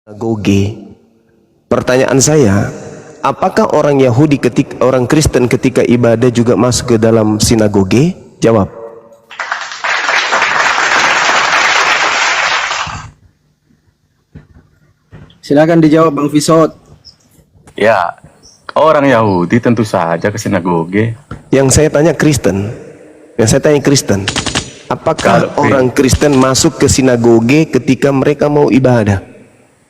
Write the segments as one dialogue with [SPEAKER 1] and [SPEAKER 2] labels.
[SPEAKER 1] Sinagoge. Pertanyaan saya, apakah orang Yahudi orang Kristen ketika ibadah juga masuk ke dalam sinagoge? Jawab.
[SPEAKER 2] Silakan dijawab Bang Fisot.
[SPEAKER 3] Ya, orang Yahudi tentu saja ke sinagoge.
[SPEAKER 1] Yang saya tanya Kristen. Apakah
[SPEAKER 3] Kalau
[SPEAKER 1] orang Kristen masuk ke sinagoge ketika mereka mau ibadah?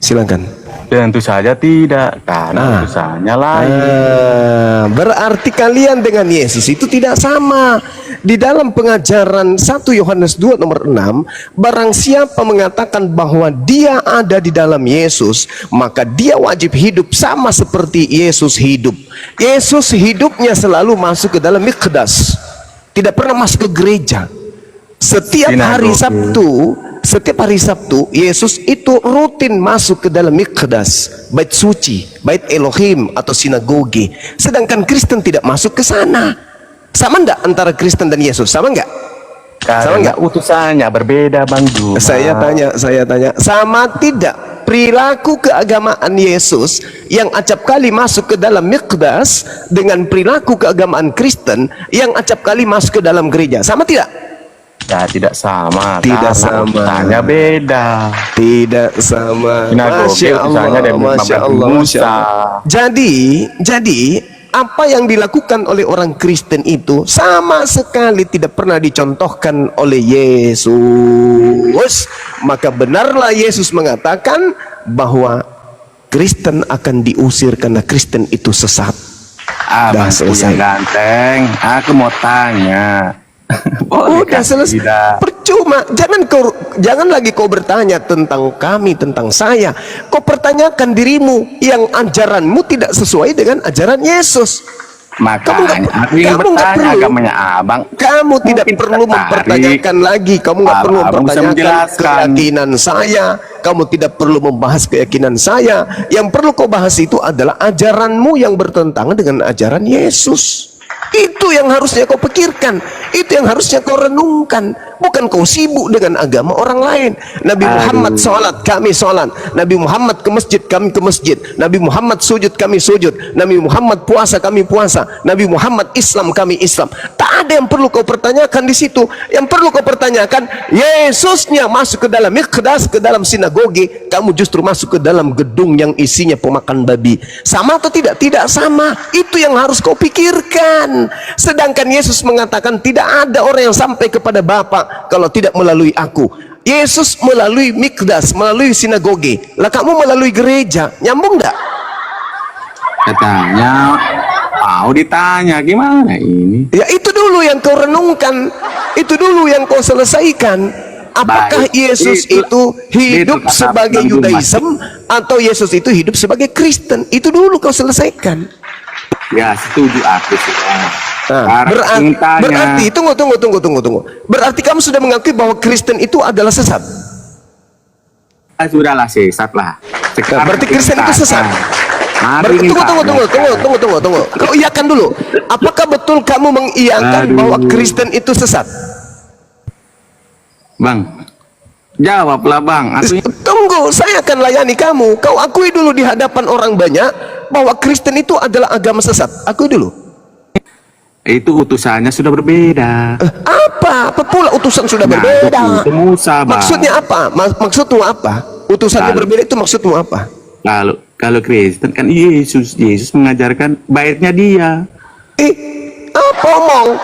[SPEAKER 1] Silakan.
[SPEAKER 3] Tentu saja tidak, karena urusannya lain.
[SPEAKER 1] Berarti kalian dengan Yesus itu tidak sama. Di dalam pengajaran 1 Yohanes 2 nomor 6, barang siapa mengatakan bahwa dia ada di dalam Yesus, maka dia wajib hidup sama seperti Yesus hidup. Yesus hidupnya selalu masuk ke dalam mikdas, tidak pernah masuk ke gereja. Setiap hari Sabtu Yesus itu rutin masuk ke dalam mikdas, bait suci, bait Elohim atau sinagoge. Sedangkan Kristen tidak masuk ke sana. Sama enggak antara Kristen dan Yesus? Sama enggak? Sama enggak?
[SPEAKER 3] Utusannya berbeda, Bang Juma.
[SPEAKER 1] Saya tanya, sama tidak perilaku keagamaan Yesus yang acap kali masuk ke dalam mikdas dengan perilaku keagamaan Kristen yang acap kali masuk ke dalam gereja? Sama tidak?
[SPEAKER 3] Ya, tidak sama.
[SPEAKER 1] Tidak sama.
[SPEAKER 3] Utusannya beda.
[SPEAKER 1] Tidak sama.
[SPEAKER 3] Masya Allah.
[SPEAKER 1] Jadi apa yang dilakukan oleh orang Kristen itu sama sekali tidak pernah dicontohkan oleh Yesus. Maka benarlah Yesus mengatakan bahwa Kristen akan diusir karena Kristen itu sesat.
[SPEAKER 3] Bang yang ganteng, aku mau tanya.
[SPEAKER 1] Udah selesai. Percuma. Jangan lagi kau bertanya tentang kami, tentang saya. Kau pertanyakan dirimu yang ajaranmu tidak sesuai dengan ajaran Yesus.
[SPEAKER 3] Makanya aku ingin bertanya agamanya abang.
[SPEAKER 1] Kamu tidak perlu mempertanyakan lagi. Kamu nggak perlu mempertanyakan keyakinan saya. Kamu tidak perlu membahas keyakinan saya. Yang perlu kau bahas itu adalah ajaranmu yang bertentangan dengan ajaran Yesus. Itu yang harusnya kau pikirkan, itu yang harusnya kau renungkan, bukan kau sibuk dengan agama orang lain. Nabi Muhammad sholat, kami sholat. Nabi Muhammad ke masjid, kami ke masjid. Nabi Muhammad sujud, kami sujud. Nabi Muhammad puasa, kami puasa. Nabi Muhammad Islam, kami Islam. Tak ada yang perlu kau pertanyakan di situ. Yang perlu kau pertanyakan, Yesusnya masuk ke dalam mikdas, ke dalam sinagoge, kamu justru masuk ke dalam gedung yang isinya pemakan babi. Sama atau tidak? Tidak sama. Itu yang harus kau pikirkan. Sedangkan Yesus mengatakan tidak ada orang yang sampai kepada Bapa kalau tidak melalui aku. Yesus melalui mikdas, melalui sinagoge. Lah kamu melalui gereja, nyambung enggak?
[SPEAKER 3] Katanya mau ditanya gimana ini?
[SPEAKER 1] Ya itu dulu yang kau renungkan, itu dulu yang kau selesaikan. Apakah Yesus itu hidup sebagai Yudaism atau Yesus itu hidup sebagai Kristen? Itu dulu kau selesaikan.
[SPEAKER 3] Ya, setuju aku sudah.
[SPEAKER 1] Berarti tunggu. Berarti kamu sudah mengakui bahwa Kristen itu adalah sesat.
[SPEAKER 3] Sudahlah sesat lah.
[SPEAKER 1] Berarti Kristen itu sesat. Tunggu. Kau iyakan dulu. Apakah betul kamu mengiyakan bahwa Kristen itu sesat?
[SPEAKER 3] Bang, jawablah Bang.
[SPEAKER 1] Tunggu, saya akan layani kamu. Kau akui dulu di hadapan orang banyak bahwa Kristen itu adalah agama sesat. Akui dulu.
[SPEAKER 3] Itu utusannya sudah berbeda.
[SPEAKER 1] Apa pula utusan sudah berbeda?
[SPEAKER 3] Itu Musa, Bang.
[SPEAKER 1] Maksudnya apa? Maksudmu apa? Utusannya berbeda itu maksudmu apa?
[SPEAKER 3] Kalau Kristen kan Yesus mengajarkan baiknya dia.
[SPEAKER 1] Apa omong?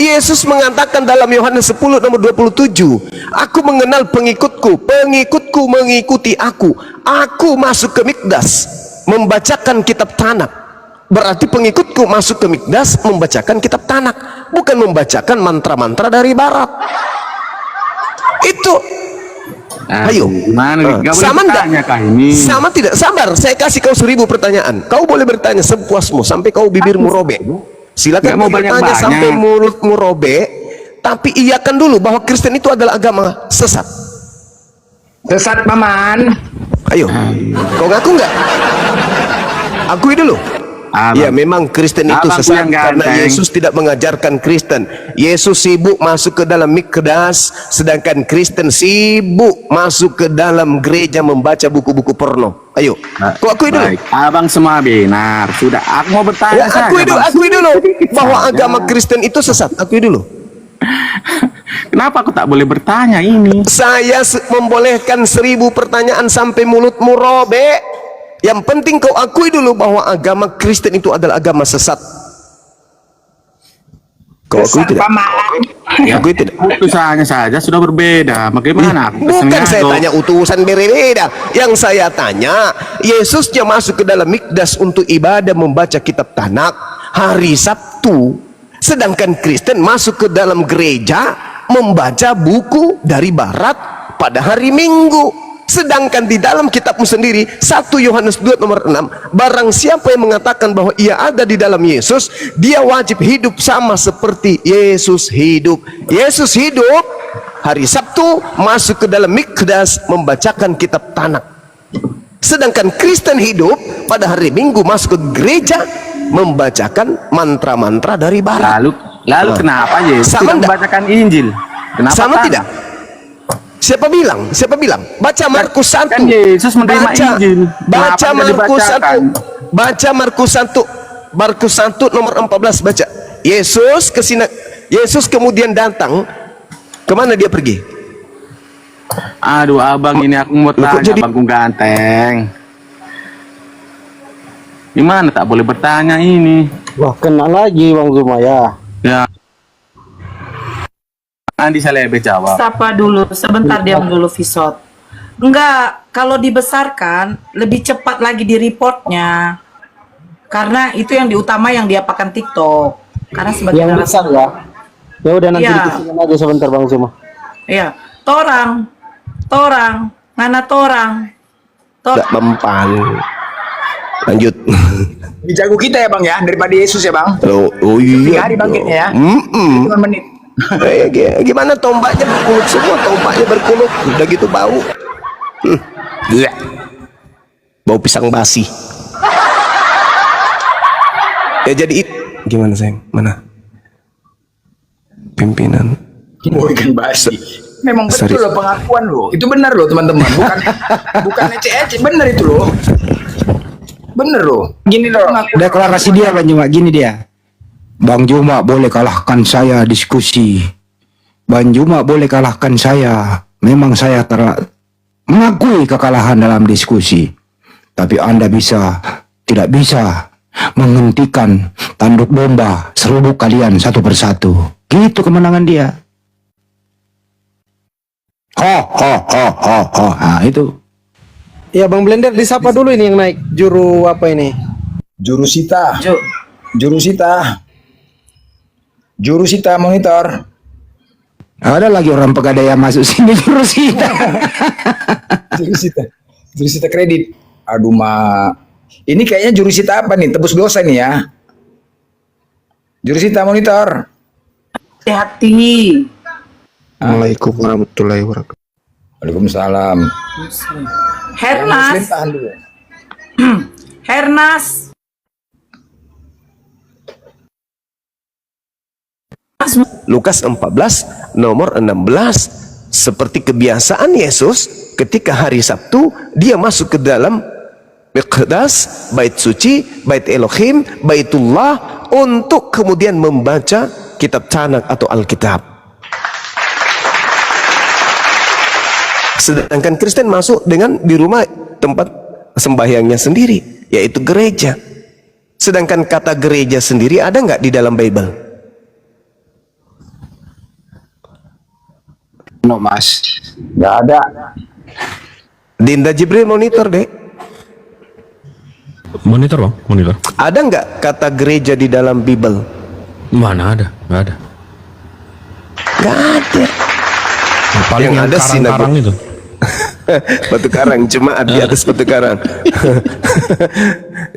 [SPEAKER 1] Yesus mengatakan dalam Yohanes 10 nomor 27, aku mengenal pengikutku mengikuti aku. Aku masuk ke mikdas membacakan kitab Tanak. Berarti pengikutku masuk ke mikdas membacakan kitab Tanak, bukan membacakan mantra-mantra dari barat. Itu ayo, sama enggak? Sama tidak? Sabar, saya kasih kau 1000 pertanyaan. Kau boleh bertanya sepuasmu sampai kau bibirmu robek. Silakan mau bertanya sampai mulutmu robek, tapi iyakan dulu bahwa Kristen itu adalah agama sesat.
[SPEAKER 2] Sesat paman.
[SPEAKER 1] Ayo, kau ngaku enggak? Akui dulu. Ya memang Kristen itu
[SPEAKER 3] Abangku
[SPEAKER 1] sesat
[SPEAKER 3] yang
[SPEAKER 1] karena
[SPEAKER 3] ganteng.
[SPEAKER 1] Yesus tidak mengajarkan Kristen. Yesus sibuk masuk ke dalam mikdas, sedangkan Kristen sibuk masuk ke dalam gereja membaca buku-buku porno. Ayo, kau akui dulu.
[SPEAKER 3] Baik, abang semua benar. Sudah, aku mau bertanya
[SPEAKER 1] Ya, akui dulu,
[SPEAKER 3] Bang.
[SPEAKER 1] akui dulu
[SPEAKER 3] Sedikit
[SPEAKER 1] bahwa
[SPEAKER 3] saja.
[SPEAKER 1] agama Kristen itu sesat. Akui dulu.
[SPEAKER 3] Kenapa aku tak boleh bertanya ini?
[SPEAKER 1] Saya membolehkan 1000 pertanyaan sampai mulutmu robek. Yang penting kau akui dulu bahwa agama Kristen itu adalah agama sesat. Kau akui tidak? Akui tidak?
[SPEAKER 3] Utusannya saja sudah berbeda. Bagaimana? Aku
[SPEAKER 1] Bukan
[SPEAKER 3] pesennya
[SPEAKER 1] saya
[SPEAKER 3] kok.
[SPEAKER 1] tanya utusan berbeda. Yang saya tanya, Yesusnya masuk ke dalam mikdas untuk ibadah membaca kitab Tanakh hari Sabtu. Sedangkan Kristen masuk ke dalam gereja membaca buku dari barat pada hari Minggu. Sedangkan di dalam kitabmu sendiri 1 Yohanes 2 nomor 6, barang siapa yang mengatakan bahwa ia ada di dalam Yesus, dia wajib hidup sama seperti Yesus hidup. Yesus hidup hari Sabtu masuk ke dalam mikdas membacakan kitab Tanakh. Sedangkan Kristen hidup pada hari Minggu masuk ke gereja membacakan mantra-mantra dari barat.
[SPEAKER 3] Lalu kenapa Yesus
[SPEAKER 1] Sama
[SPEAKER 3] tidak
[SPEAKER 1] enggak?
[SPEAKER 3] membacakan Injil? Kenapa
[SPEAKER 1] Sama
[SPEAKER 3] Tanakh?
[SPEAKER 1] tidak? Siapa bilang? Siapa bilang? Baca Markus 1.
[SPEAKER 3] Kan Yesus menerima Injil.
[SPEAKER 1] Baca
[SPEAKER 3] Kenapa tidak
[SPEAKER 1] Markus 1.
[SPEAKER 3] dibacakan?
[SPEAKER 1] Baca Markus 1. Markus 1 nomor 14 baca. Yesus kemudian datang. Kemana dia pergi?
[SPEAKER 3] Aduh abang, ini aku mau
[SPEAKER 1] Loh, kok
[SPEAKER 3] tanya
[SPEAKER 1] jadi-
[SPEAKER 3] abangku ganteng. Gimana tak boleh bertanya ini?
[SPEAKER 2] Wah, kena lagi Bang Zuma ya.
[SPEAKER 3] Ya. Andi Salebe jawab.
[SPEAKER 4] Sapa dulu, sebentar diam dulu Visot. Enggak, kalau dibesarkan lebih cepat lagi di reportnya. Karena itu yang diutama yang diapakan TikTok. Karena sebagai
[SPEAKER 2] Yang
[SPEAKER 4] narasi-
[SPEAKER 2] besar ya. Ya udah nanti
[SPEAKER 4] Iya.
[SPEAKER 2] dikecilin aja sebentar Bang Zuma.
[SPEAKER 4] Iya, torang, ngana torang.
[SPEAKER 1] Tidak mempan. Lanjut.
[SPEAKER 5] Lebih jago kita ya bang ya daripada Yesus ya bang.
[SPEAKER 1] Oh iya.
[SPEAKER 5] 3 hari bangkitnya ya. 5 menit.
[SPEAKER 1] Gimana tombaknya berkuluk semua, tombaknya berkuluk, udah gitu bau. Bleh. Bau pisang basi. Ya jadi gimana sayang? Mana? Pimpinan.
[SPEAKER 5] Bukan basi. Memang betul
[SPEAKER 1] Serius.
[SPEAKER 5] loh pengakuan loh. Itu benar loh teman-teman. Bukan ecek-ecek, benar itu loh. Bener loh. Gini loh.
[SPEAKER 2] Deklarasi dia Bang Zuma gini dia. Bang Zuma boleh kalahkan saya diskusi. Bang Zuma boleh kalahkan saya. Memang saya mengakui kekalahan dalam diskusi. Tapi Anda tidak bisa menghentikan tanduk domba serubuk kalian satu persatu. Gitu kemenangan dia. Ho ho ho ho ho. Nah, itu.
[SPEAKER 6] Ya Bang Blender disapa dulu ini yang naik juru apa ini?
[SPEAKER 5] Jurusita.
[SPEAKER 4] Jo,
[SPEAKER 5] Jurusita. Jurusita monitor.
[SPEAKER 2] Ada lagi orang pegadaian masuk sini jurusita.
[SPEAKER 5] Jurusita. Jurusita kredit. Aduh ini kayaknya jurusita apa nih? Tebus dosa nih ya. Jurusita monitor.
[SPEAKER 4] hati-hati.
[SPEAKER 1] Assalamualaikum warahmatullahi wabarakatuh.
[SPEAKER 5] Waalaikumsalam.
[SPEAKER 4] Hernas,
[SPEAKER 5] Muslim tahan dulu.
[SPEAKER 4] Hernas.
[SPEAKER 1] Lukas 14 nomor 16, seperti kebiasaan Yesus ketika hari Sabtu dia masuk ke dalam Miqdas, bait suci, bait Elohim, baitullah, untuk kemudian membaca kitab Tanakh atau Alkitab. Sedangkan Kristen masuk dengan di rumah tempat sembahyangnya sendiri, yaitu gereja. Sedangkan kata gereja sendiri ada nggak di dalam Bible?
[SPEAKER 2] No mas.
[SPEAKER 5] Nggak ada.
[SPEAKER 1] Dinda Jibril monitor deh.
[SPEAKER 7] Monitor bang, monitor.
[SPEAKER 1] Ada nggak kata gereja di dalam Bible?
[SPEAKER 7] Mana ada? Nggak ada.
[SPEAKER 1] Nggak ada.
[SPEAKER 7] Paling
[SPEAKER 1] Yang
[SPEAKER 7] yang
[SPEAKER 1] ada
[SPEAKER 7] karang-karang itu.
[SPEAKER 1] Batu karang, cuma di atas batu karang.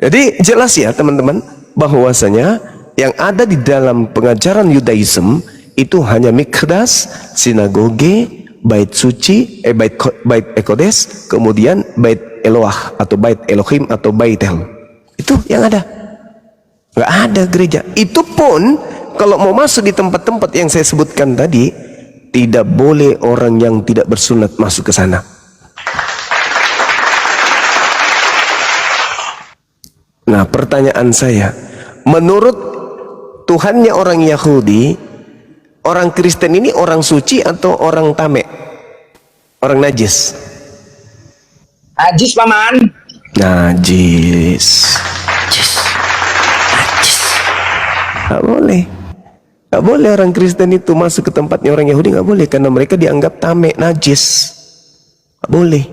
[SPEAKER 1] Jadi jelas ya teman-teman, bahwasanya yang ada di dalam pengajaran Yudaism itu hanya Mikdas, sinagoge, bait suci, bait Ekodes, kemudian bait Eloah atau bait Elohim atau Baitel. Itu yang ada. Nggak ada gereja. Itu pun kalau mau masuk di tempat-tempat yang saya sebutkan tadi, tidak boleh orang yang tidak bersunat masuk ke sana. Nah, pertanyaan saya, menurut Tuhannya orang Yahudi, orang Kristen ini orang suci atau orang tamek? Orang najis?
[SPEAKER 5] Ajis paman.
[SPEAKER 1] Najis. Nggak boleh. Nggak boleh orang Kristen itu masuk ke tempatnya orang Yahudi, nggak boleh, karena mereka dianggap tamek, najis. Nggak boleh.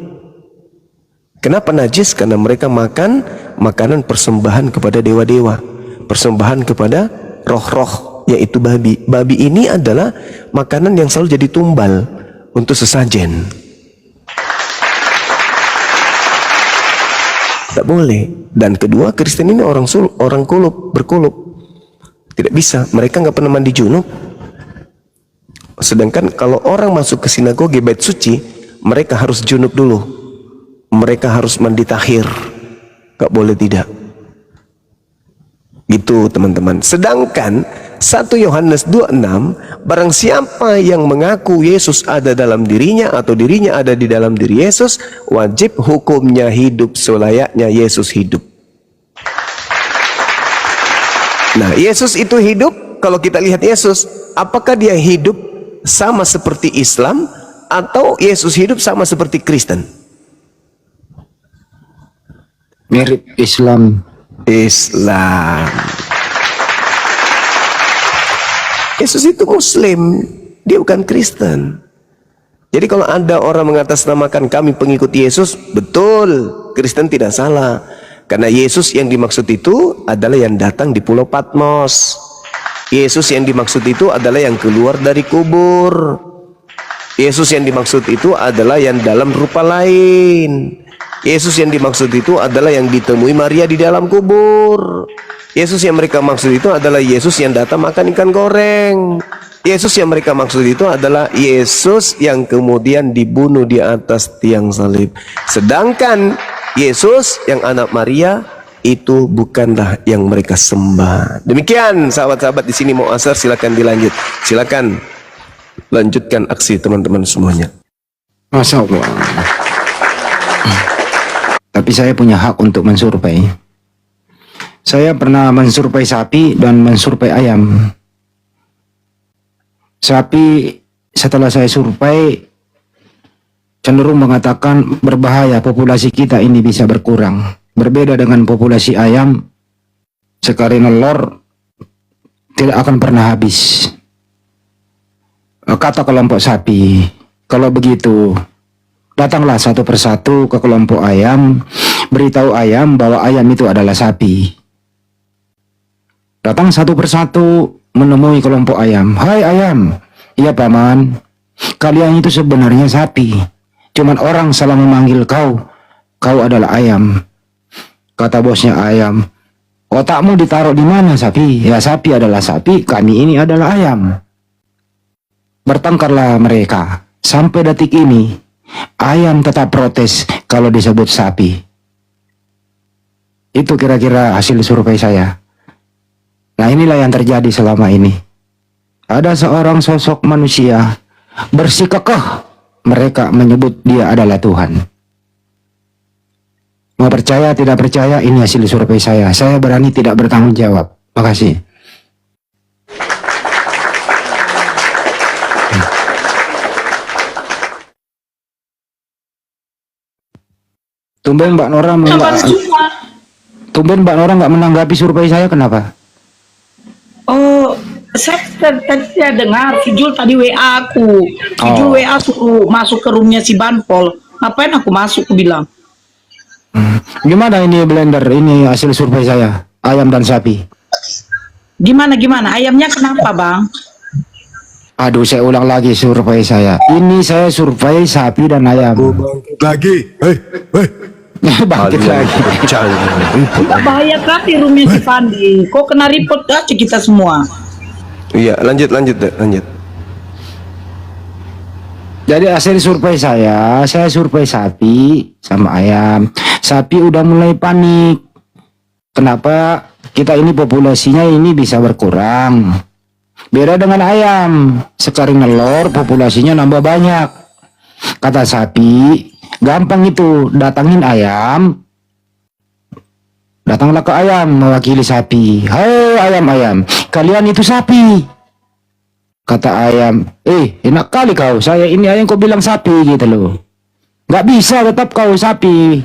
[SPEAKER 1] Kenapa najis? Karena mereka makan makanan persembahan kepada dewa-dewa, persembahan kepada roh-roh, yaitu babi. Babi ini adalah makanan yang selalu jadi tumbal untuk sesajen. Tak boleh. Dan kedua, Kristen ini orang kulup, berkulup. Tidak bisa, mereka nggak pernah mandi junub. Sedangkan kalau orang masuk ke sinagoge bait suci, mereka harus junub dulu. Mereka harus mandi tahir. Gak boleh tidak. Gitu teman-teman. Sedangkan 1 Yohanes 2:6, barang siapa yang mengaku Yesus ada dalam dirinya atau dirinya ada di dalam diri Yesus, wajib hukumnya hidup selayaknya Yesus hidup. Nah, Yesus itu hidup. Kalau kita lihat Yesus, apakah dia hidup sama seperti Islam atau Yesus hidup sama seperti Kristen?
[SPEAKER 2] Mirip Islam.
[SPEAKER 1] Islam. Yesus itu Muslim, dia bukan Kristen. Jadi kalau ada orang mengatasnamakan kami pengikut Yesus, betul, Kristen tidak salah. Karena Yesus yang dimaksud itu adalah yang datang di Pulau Patmos. Yesus yang dimaksud itu adalah yang keluar dari kubur. Yesus yang dimaksud itu adalah yang dalam rupa lain. Yesus yang dimaksud itu adalah yang ditemui Maria di dalam kubur. Yesus yang mereka maksud itu adalah Yesus yang datang makan ikan goreng. Yesus yang mereka maksud itu adalah Yesus yang kemudian dibunuh di atas tiang salib. Sedangkan Yesus yang anak Maria itu bukanlah yang mereka sembah. Demikian sahabat-sahabat, di sini mau asar, silakan dilanjut. Silakan lanjutkan aksi teman-teman semuanya.
[SPEAKER 2] Masya Allah. Tapi saya punya hak untuk mensurvei. Saya pernah mensurvei sapi dan mensurvei ayam. Sapi setelah saya survei cenderung mengatakan berbahaya, populasi kita ini bisa berkurang. Berbeda dengan populasi ayam, sekali nelor tidak akan pernah habis. Kata kelompok sapi, kalau begitu datanglah satu persatu ke kelompok ayam, beritahu ayam bahwa ayam itu adalah sapi. Datang satu persatu menemui kelompok ayam. Hai ayam, iya paman, kalian itu sebenarnya sapi. Cuman orang salah memanggil kau adalah ayam. Kata bosnya ayam, otakmu ditaruh di mana sapi? Ya sapi adalah sapi, kami ini adalah ayam. Bertengkarlah mereka. Sampai detik ini ayam tetap protes kalau disebut sapi. Itu kira-kira hasil survei saya. Nah, inilah yang terjadi selama ini. Ada seorang sosok manusia bersikukuh, mereka menyebut dia adalah Tuhan. Mau percaya tidak percaya, ini hasil survei saya. Saya berani tidak bertanggung jawab. Makasih. Tumben Mbak Nora nggak menanggapi survei saya, kenapa?
[SPEAKER 8] Oh, saya dengar Fijul tadi WA aku. Fijul WA suruh masuk ke roomnya si Banpol. Ngapain aku masuk, aku bilang.
[SPEAKER 2] Gimana ini Blender, ini hasil survei saya, ayam dan sapi.
[SPEAKER 8] Gimana? Ayamnya kenapa, Bang?
[SPEAKER 2] Aduh, saya ulang lagi survei saya. Ini saya survei sapi dan ayam.
[SPEAKER 1] Lagi,
[SPEAKER 2] Bangkit lagi.
[SPEAKER 8] Bahaya kali roomnya si Fandi. Kok kena report aja kita semua.
[SPEAKER 1] Iya, lanjut.
[SPEAKER 2] Jadi hasil survei saya survei sapi sama ayam. Sapi udah mulai panik. kenapa kita ini populasinya ini bisa berkurang. Beda dengan ayam, sekali nelor populasinya nambah banyak. Kata sapi, gampang itu, datangin ayam. Datanglah ke ayam mewakili sapi. Hai ayam-ayam, kalian itu sapi. Kata ayam, enak kali kau, saya ini ayam kau bilang sapi gitu loh. Gak bisa, tetap kau sapi.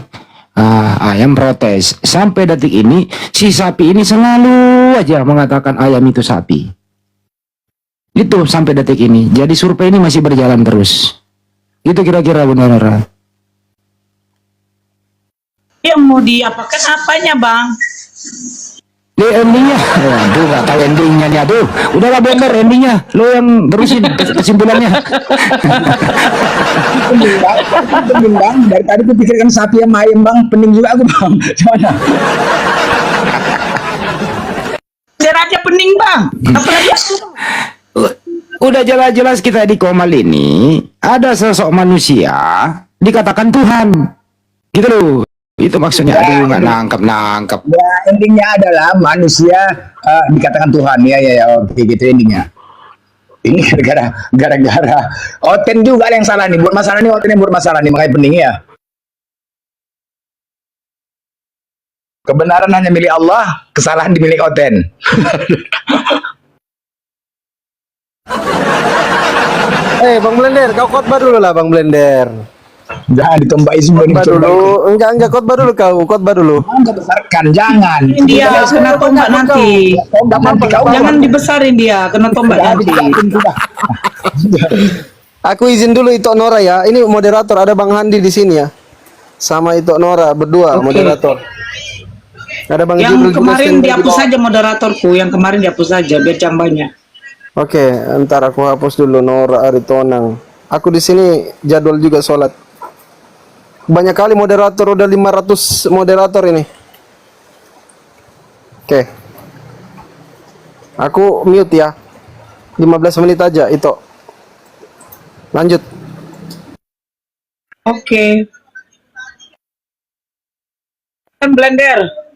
[SPEAKER 2] Ayam protes. Sampai detik ini, si sapi ini selalu aja mengatakan ayam itu sapi. Itu sampai detik ini. Jadi survei ini masih berjalan terus. Itu kira-kira benar.
[SPEAKER 8] Yang mau diapakan apanya, Bang?
[SPEAKER 2] Di endingnya, waduh gak tahu endingnya nih, aduh. Udahlah bener endingnya, lo yang terusin kesimpulannya.
[SPEAKER 5] Pening bang, dari tadi aku pikirkan sapi sama ayam bang, pening juga aku bang. Gimana?
[SPEAKER 8] Saya aja pening, Bang. Apalagi aku.
[SPEAKER 2] Udah jelas-jelas kita di Komal ini ada sosok manusia dikatakan Tuhan, gitu loh. Itu maksudnya, aduh nggak nangkep.
[SPEAKER 5] Ya endingnya adalah manusia dikatakan Tuhan. Ya, oke gitu endingnya. Ini gara-gara Oten juga ada yang salah nih. Buat masalah nih Oten yang buat masalah nih, makanya pening ya. Kebenaran hanya milik Allah, kesalahan dimiliki Oten.
[SPEAKER 6] Bang Blender, kau khotbah dulu lah Bang Blender.
[SPEAKER 5] Jangan ditombaki semua
[SPEAKER 6] Khotbah dulu. Enggak khotbah dulu kau, khotbah dulu.
[SPEAKER 5] Jangan besarkan, jangan.
[SPEAKER 8] Dia kena tombak nanti.
[SPEAKER 5] Tombak nanti kau.
[SPEAKER 8] Jangan dibesarin dia, kena tombak nanti.
[SPEAKER 6] Aku izin dulu Ito Nora ya. Ini moderator, ada Bang Handi di sini ya. Sama Ito Nora berdua moderator. Ada Bang
[SPEAKER 8] Yang
[SPEAKER 6] Jibril juga
[SPEAKER 8] kemarin
[SPEAKER 6] standby di
[SPEAKER 8] dihapus
[SPEAKER 6] bawah.
[SPEAKER 8] saja moderatorku, yang kemarin dihapus saja biar jambanya.
[SPEAKER 6] Oke, ntar aku hapus dulu Nora Aritonang. Aku di sini jadwal juga sholat. Banyak kali moderator, udah 500 moderator ini. Oke. Aku mute ya. 15 menit aja itu. Lanjut.
[SPEAKER 8] Oke. Kan Blender.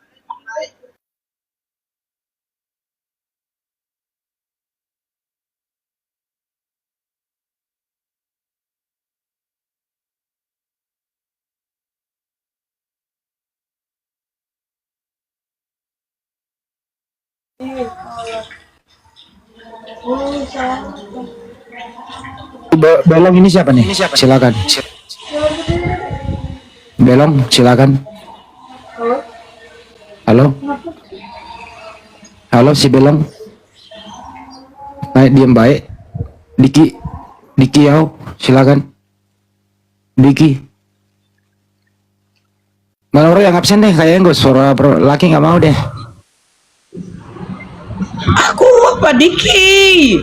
[SPEAKER 2] Belong ini siapa nih? Silakan. Belong, silakan. Halo? Halo si Belong? Baik, diem baik. Diki yau, silakan. Diki. Mana orang yang absen deh, kayaknya gue suara laki nggak mau deh.
[SPEAKER 8] Aku apa Diki?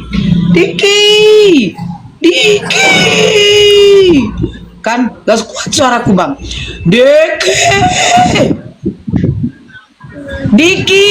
[SPEAKER 8] Kan gak kuat suaraku bang. Diki.